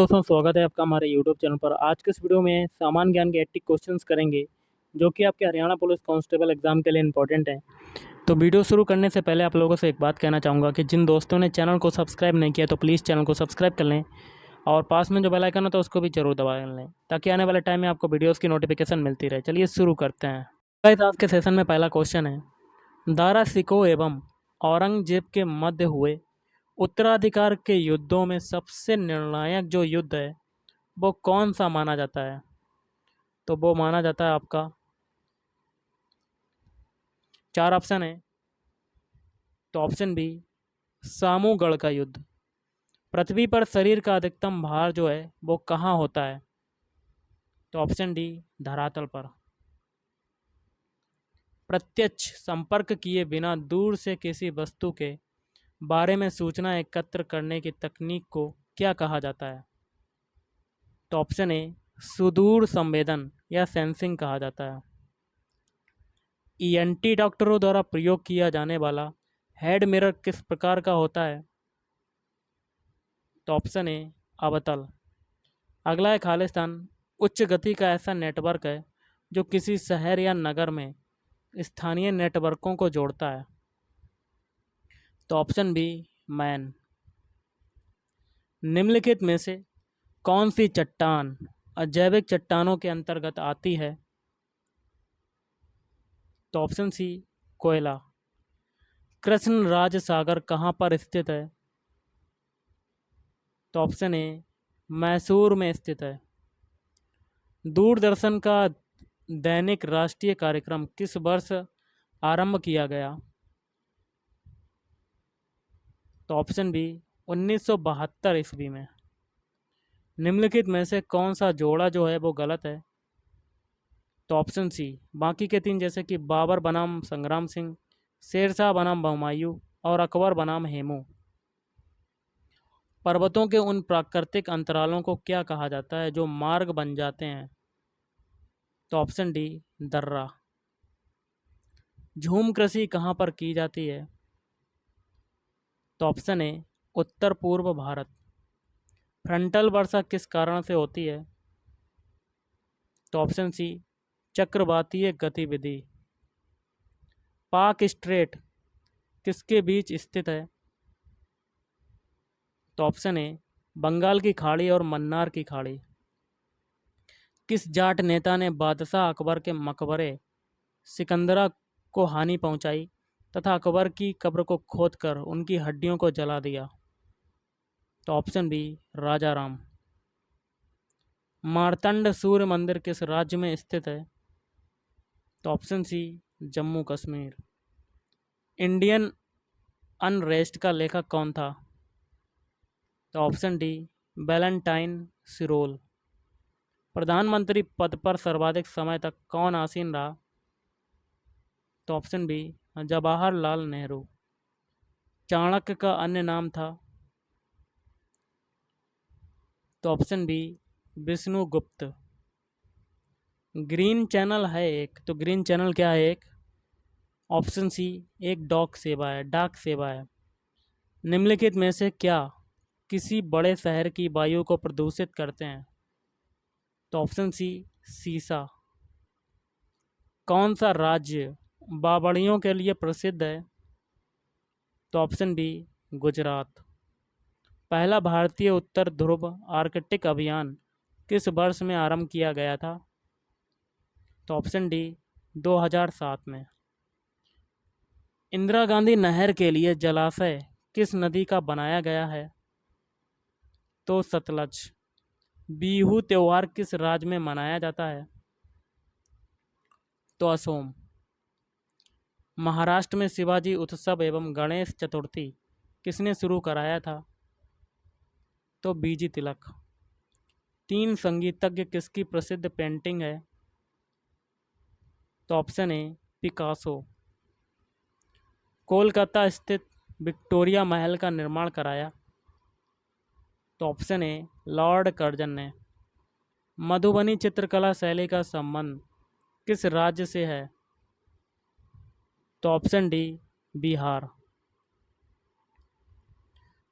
दोस्तों, स्वागत है आपका हमारे यूट्यूब चैनल पर। आज के इस वीडियो में सामान्य ज्ञान के 80 क्वेश्चंस करेंगे जो कि आपके हरियाणा पुलिस कांस्टेबल एग्जाम के लिए इंपॉर्टेंट हैं। तो वीडियो शुरू करने से पहले आप लोगों से एक बात कहना चाहूँगा कि जिन दोस्तों ने चैनल को सब्सक्राइब नहीं किया तो प्लीज़ चैनल को सब्सक्राइब कर लें और पास में जो बेल आइकन है तो उसको भी जरूर दबा लें ताकि आने वाले टाइम में आपको वीडियोज़ की नोटिफिकेशन मिलती रहे। चलिए शुरू करते हैं। गाइस, आज के सेशन में पहला क्वेश्चन है, दारा सिकोह एवं औरंगजेब के मध्य हुए उत्तराधिकार के युद्धों में सबसे निर्णायक जो युद्ध है वो कौन सा माना जाता है? तो वो माना जाता है आपका, चार ऑप्शन है। तो ऑप्शन बी, सामूगढ़ का युद्ध। पृथ्वी पर शरीर का अधिकतम भार जो है वो कहाँ होता है? तो ऑप्शन डी, धरातल पर। प्रत्यक्ष संपर्क किए बिना दूर से किसी वस्तु के बारे में सूचना एकत्र करने की तकनीक को क्या कहा जाता है? तो ऑप्शन ए, सुदूर संवेदन या सेंसिंग कहा जाता है। ईएनटी डॉक्टरों द्वारा प्रयोग किया जाने वाला हेड मिरर किस प्रकार का होता है? तो ऑप्शन ए, अवतल। अगला है खालिस्तान। उच्च गति का ऐसा नेटवर्क है जो किसी शहर या नगर में स्थानीय नेटवर्कों को जोड़ता है। तो ऑप्शन बी, मैन। निम्नलिखित में से कौन सी चट्टान अजैविक चट्टानों के अंतर्गत आती है? तो ऑप्शन सी, कोयला। कृष्ण राज सागर कहाँ पर स्थित है? तो ऑप्शन ए, मैसूर में स्थित है। दूरदर्शन का दैनिक राष्ट्रीय कार्यक्रम किस वर्ष आरंभ किया गया? तो ऑप्शन बी, 1972 ईस्वी में। निम्नलिखित में से कौन सा जोड़ा जो है वो गलत है? तो ऑप्शन सी, बाकी के तीन, जैसे कि बाबर बनाम संग्राम सिंह, शेरशाह बनाम हुमायूं और अकबर बनाम हेमू। पर्वतों के उन प्राकृतिक अंतरालों को क्या कहा जाता है जो मार्ग बन जाते हैं? तो ऑप्शन डी, दर्रा। झूम कृषि कहाँ पर की जाती है? तो ऑप्शन ए, उत्तर पूर्व भारत। फ्रंटल वर्षा किस कारण से होती है? तो ऑप्शन सी, चक्रवातीय गतिविधि। पाक स्ट्रेट किसके बीच स्थित है? तो ऑप्शन ए, बंगाल की खाड़ी और मन्नार की खाड़ी। किस जाट नेता ने बादशाह अकबर के मकबरे सिकंदरा को हानि पहुंचाई तथा अकबर की कब्र को खोदकर उनकी हड्डियों को जला दिया? तो ऑप्शन बी, राजा राम। मार्तंड सूर्य मंदिर किस राज्य में स्थित है? तो option C, Jammu Kashmir. Indian unrest का लेखक कौन था? तो ऑप्शन डी, वैलेंटाइन सिरोल। प्रधानमंत्री पद पर सर्वाधिक समय तक कौन आसीन रहा? तो ऑप्शन बी, जवाहरलाल नेहरू। चाणक्य का अन्य नाम था? तो option B, Vishnugupta. Green channel है एक, तो ग्रीन चैनल क्या है? एक, ऑप्शन सी, एक डाक सेवा है, डाक सेवा है। निम्नलिखित में से क्या किसी बड़े शहर की वायु को प्रदूषित करते हैं? तो ऑप्शन सी, सीसा। कौन सा राज्य बावड़ियों के लिए प्रसिद्ध है? तो ऑप्शन बी, गुजरात। पहला भारतीय उत्तर ध्रुव आर्कटिक अभियान किस वर्ष में आरंभ किया गया था? तो ऑप्शन डी, 2007 में। इंदिरा गांधी नहर के लिए जलाशय किस नदी का बनाया गया है? तो सतलज। बिहू त्योहार किस राज्य में मनाया जाता है? तो असोम। महाराष्ट्र में शिवाजी उत्सव एवं गणेश चतुर्थी किसने शुरू कराया था? तो बीजी तिलक। तीन संगीतज्ञ किसकी प्रसिद्ध पेंटिंग है? तो ऑप्शन ए, पिकासो। कोलकाता स्थित विक्टोरिया महल का निर्माण कराया? तो ऑप्शन ए, लॉर्ड कर्जन ने। मधुबनी चित्रकला शैली का संबंध किस राज्य से है? तो ऑप्शन डी, बिहार।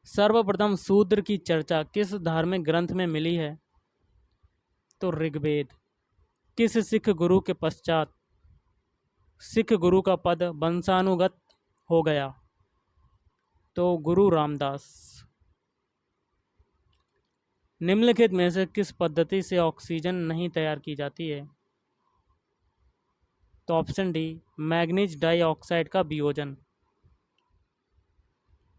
सर्वप्रथम शूद्र की चर्चा किस धार्मिक ग्रंथ में मिली है? तो ऋग्वेद। किस सिख गुरु के पश्चात सिख गुरु का पद वंशानुगत हो गया? तो गुरु रामदास। निम्नलिखित में से किस पद्धति से ऑक्सीजन नहीं तैयार की जाती है? तो ऑप्शन डी, मैग्नीज डाइऑक्साइड का वियोजन।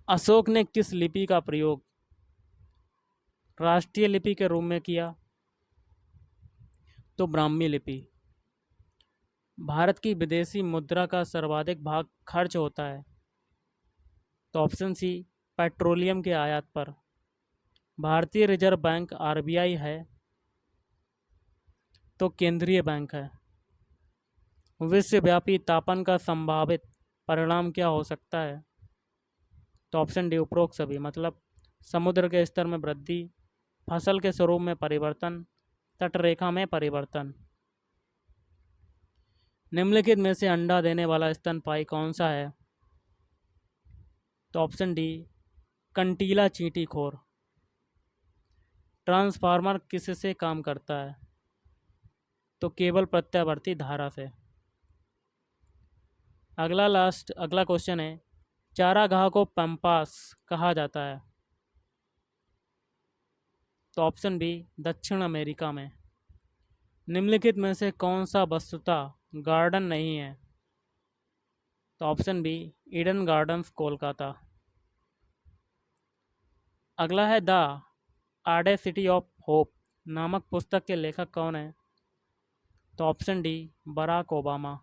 अशोक ने किस लिपि का प्रयोग राष्ट्रीय लिपि के रूप में किया? तो ब्राह्मी लिपि। भारत की विदेशी मुद्रा का सर्वाधिक भाग खर्च होता है? तो ऑप्शन सी, पेट्रोलियम के आयात पर। भारतीय रिजर्व बैंक आरबीआई है? तो केंद्रीय बैंक है। विश्वव्यापी तापन का संभावित परिणाम क्या हो सकता है? तो ऑप्शन डी, उपरोक्त सभी, मतलब समुद्र के स्तर में वृद्धि, फसल के स्वरूप में परिवर्तन, तटरेखा में परिवर्तन। निम्नलिखित में से अंडा देने वाला स्तनपायी कौन सा है? तो ऑप्शन डी, कंटीला चींटीखोर। ट्रांसफार्मर किससे काम करता है? तो केवल प्रत्यावर्ती धारा से। अगला क्वेश्चन है, चारागाह को पंपास कहा जाता है? तो ऑप्शन बी, दक्षिण अमेरिका में। निम्नलिखित में से कौन सा वस्तुतः गार्डन नहीं है? तो option B, Eden Gardens Kolkata. अगला है, द ऑडेसिटी ऑफ होप नामक पुस्तक के लेखक कौन है? तो ऑप्शन डी, बराक ओबामा।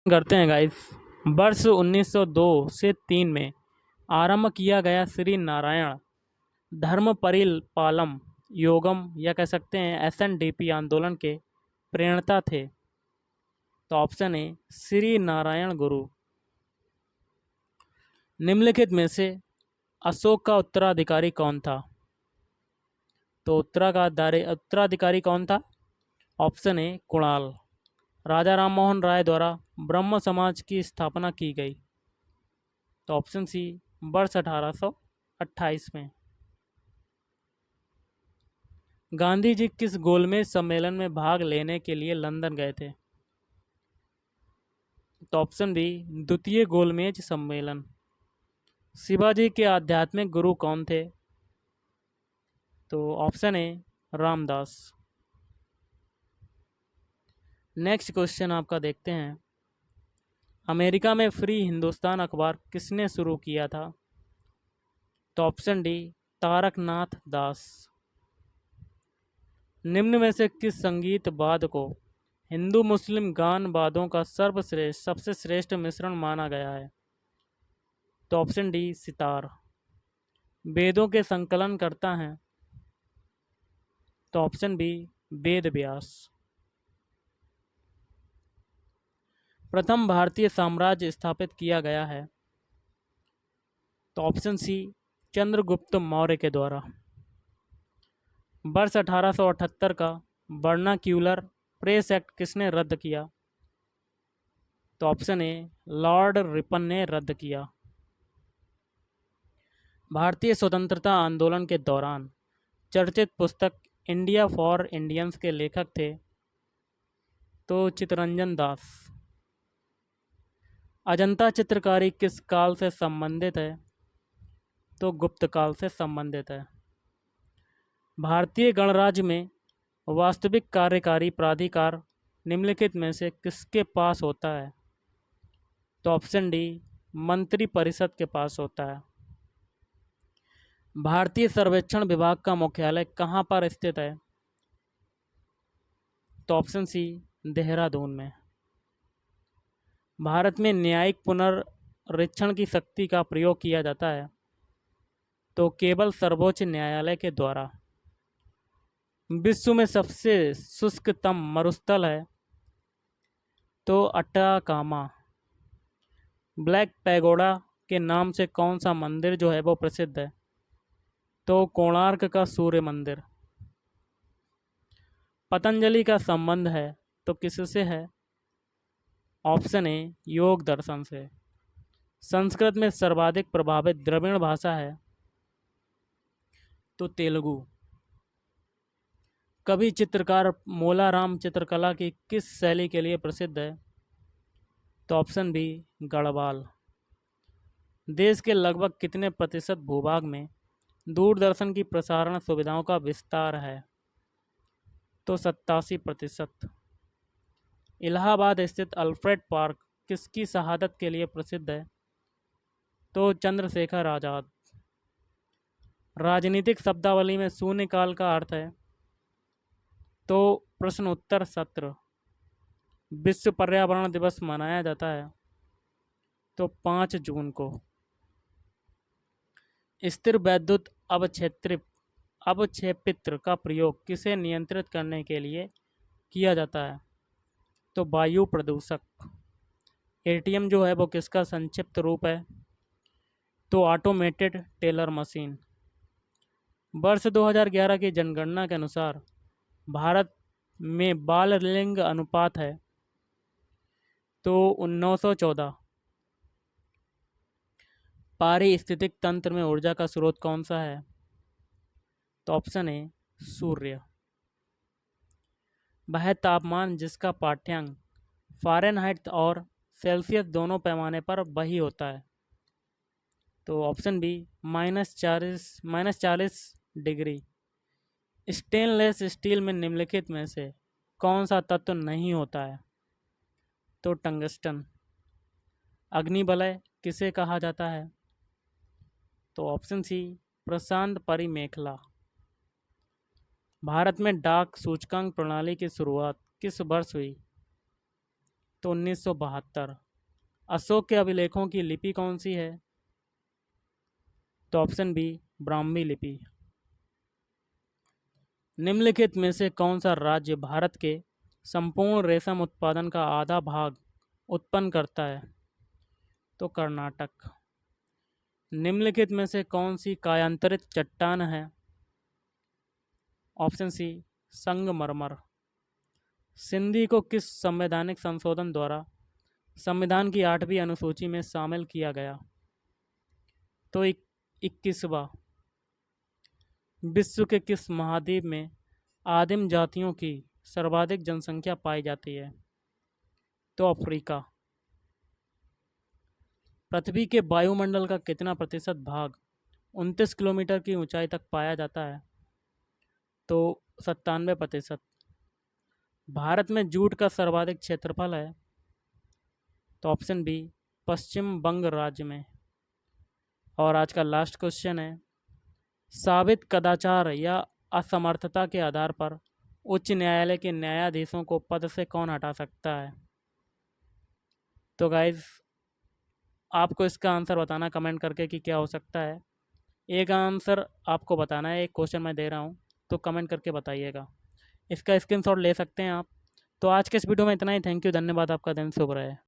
करते हैं गाइस। वर्ष 1902 से 3 में आरंभ किया गया श्री नारायण धर्म परिपालम योगम या कह सकते हैं एसएनडीपी आंदोलन के प्रणेता थे? तो ऑप्शन ए, श्री नारायण गुरु। निम्नलिखित में से अशोक का उत्तराधिकारी कौन था? तो उत्तराधिकारी कौन था? Option A, Kunal. राजा राममोहन राय द्वारा ब्रह्म समाज की स्थापना की गई? तो ऑप्शन सी, वर्ष 1828 में। गांधी जी किस गोलमेज सम्मेलन में भाग लेने के लिए लंदन गए थे? तो ऑप्शन बी, द्वितीय गोलमेज सम्मेलन। शिवाजी के आध्यात्मिक गुरु कौन थे? तो option A, Ramdas. Next question आपका देखते हैं, अमेरिका में फ्री हिंदुस्तान अखबार किसने शुरू किया था? तो ऑप्शन डी, तारकनाथ दास। निम्न में से किस संगीत वाद को हिंदू मुस्लिम गान वादों का सबसे श्रेष्ठ मिश्रण माना गया है? तो ऑप्शन डी, सितार। वेदों के संकलन करता है? तो ऑप्शन बी, वेद व्यास। प्रथम भारतीय साम्राज्य स्थापित किया गया है? तो ऑप्शन सी, चंद्रगुप्त मौर्य के द्वारा। वर्ष 1878 का वर्नाक्यूलर प्रेस एक्ट किसने रद्द किया? तो ऑप्शन ए, लॉर्ड रिपन ने रद्द किया। भारतीय स्वतंत्रता आंदोलन के दौरान चर्चित पुस्तक इंडिया फॉर इंडियंस के लेखक थे? तो चित्तरंजन दास। अजंता चित्रकारी किस काल से संबंधित है? तो गुप्त काल से संबंधित है। भारतीय गणराज्य में वास्तविक कार्यकारी प्राधिकार निम्नलिखित में से किसके पास होता है? तो ऑप्शन डी, मंत्री परिषद के पास होता है। भारतीय सर्वेक्षण विभाग का मुख्यालय कहाँ पर स्थित है? तो ऑप्शन सी, देहरादून में। भारत में न्यायिक पुनरीक्षण की शक्ति का प्रयोग किया जाता है? तो केवल सर्वोच्च न्यायालय के द्वारा। विश्व में सबसे शुष्कतम मरुस्थल है? तो अटाकामा। ब्लैक पैगोडा के नाम से कौन सा मंदिर जो है वो प्रसिद्ध है? तो कोणार्क का सूर्य मंदिर। पतंजलि का संबंध है तो किससे है? ऑप्शन ए, योग दर्शन से। संस्कृत में सर्वाधिक प्रभावित द्रविड़ भाषा है तो तेलुगु। कवि चित्रकार मोलाराम चित्रकला की किस शैली के लिए प्रसिद्ध है? तो ऑप्शन बी गढ़वाल। देश के लगभग कितने प्रतिशत भूभाग में दूरदर्शन की प्रसारण सुविधाओं का विस्तार है? तो 87%। इलाहाबाद स्थित अल्फ्रेड पार्क किसकी शहादत के लिए प्रसिद्ध है? तो चंद्रशेखर आज़ाद। राजनीतिक शब्दावली में शून्यकाल का अर्थ है? तो प्रश्न उत्तर सत्र। विश्व पर्यावरण दिवस मनाया जाता है? तो 5 जून को। स्थिर वैद्युत अवक्षेपित्र का प्रयोग किसे नियंत्रित करने के लिए किया जाता है? तो वायु प्रदूषक। एटीएम जो है वो किसका संक्षिप्त रूप है? तो ऑटोमेटेड टेलर मशीन। वर्ष 2011 की जनगणना के अनुसार भारत में बाल लिंग अनुपात है? तो 914। पारिस्थितिक तंत्र में ऊर्जा का स्रोत कौन सा है? तो ऑप्शन ए सूर्य। वह तापमान जिसका पाठ्यांक फ़ारेनहाइट और सेल्सियस दोनों पैमाने पर वही होता है? तो option B -40 degree. Stainless steel में निम्नलिखित में से कौन सा तत्व नहीं होता है? तो टंगस्टन। अग्निवलय किसे कहा जाता है? तो ऑप्शन सी प्रशांत परिमेखला। भारत में डाक सूचकांक प्रणाली की शुरुआत किस वर्ष हुई? तो 1972। अशोक के अभिलेखों की लिपि कौन सी है? तो ऑप्शन बी ब्राह्मी लिपि। निम्नलिखित में से कौन सा राज्य भारत के संपूर्ण रेशम उत्पादन का आधा भाग उत्पन्न करता है? तो कर्नाटक। निम्नलिखित में से कौन सी कायांतरित चट्टान है? ऑप्शन सी संगमरमर। सिंधी को किस संवैधानिक संशोधन द्वारा संविधान की 8वीं अनुसूची में शामिल किया गया? तो 21वां। विश्व के किस महाद्वीप में आदिम जातियों की सर्वाधिक जनसंख्या पाई जाती है? तो अफ्रीका। पृथ्वी के वायुमंडल का कितना प्रतिशत भाग 29 किलोमीटर की ऊंचाई तक पाया जाता है? तो 97%। भारत में जूट का सर्वाधिक क्षेत्रफल है? तो ऑप्शन बी पश्चिम बंग राज्य में। और आज का लास्ट क्वेश्चन है, साबित कदाचार या असमर्थता के आधार पर उच्च न्यायालय के न्यायाधीशों को पद से कौन हटा सकता है? तो गाइज आपको इसका आंसर बताना कमेंट करके कि क्या हो सकता है। एक आंसर आपको बताना है, एक क्वेश्चन मैं दे रहा हूँ तो कमेंट करके बताइएगा। इसका स्क्रीनशॉट ले सकते हैं आप। तो आज के इस वीडियो में इतना ही। थैंक यू, धन्यवाद। आपका दिन शुभ रहे।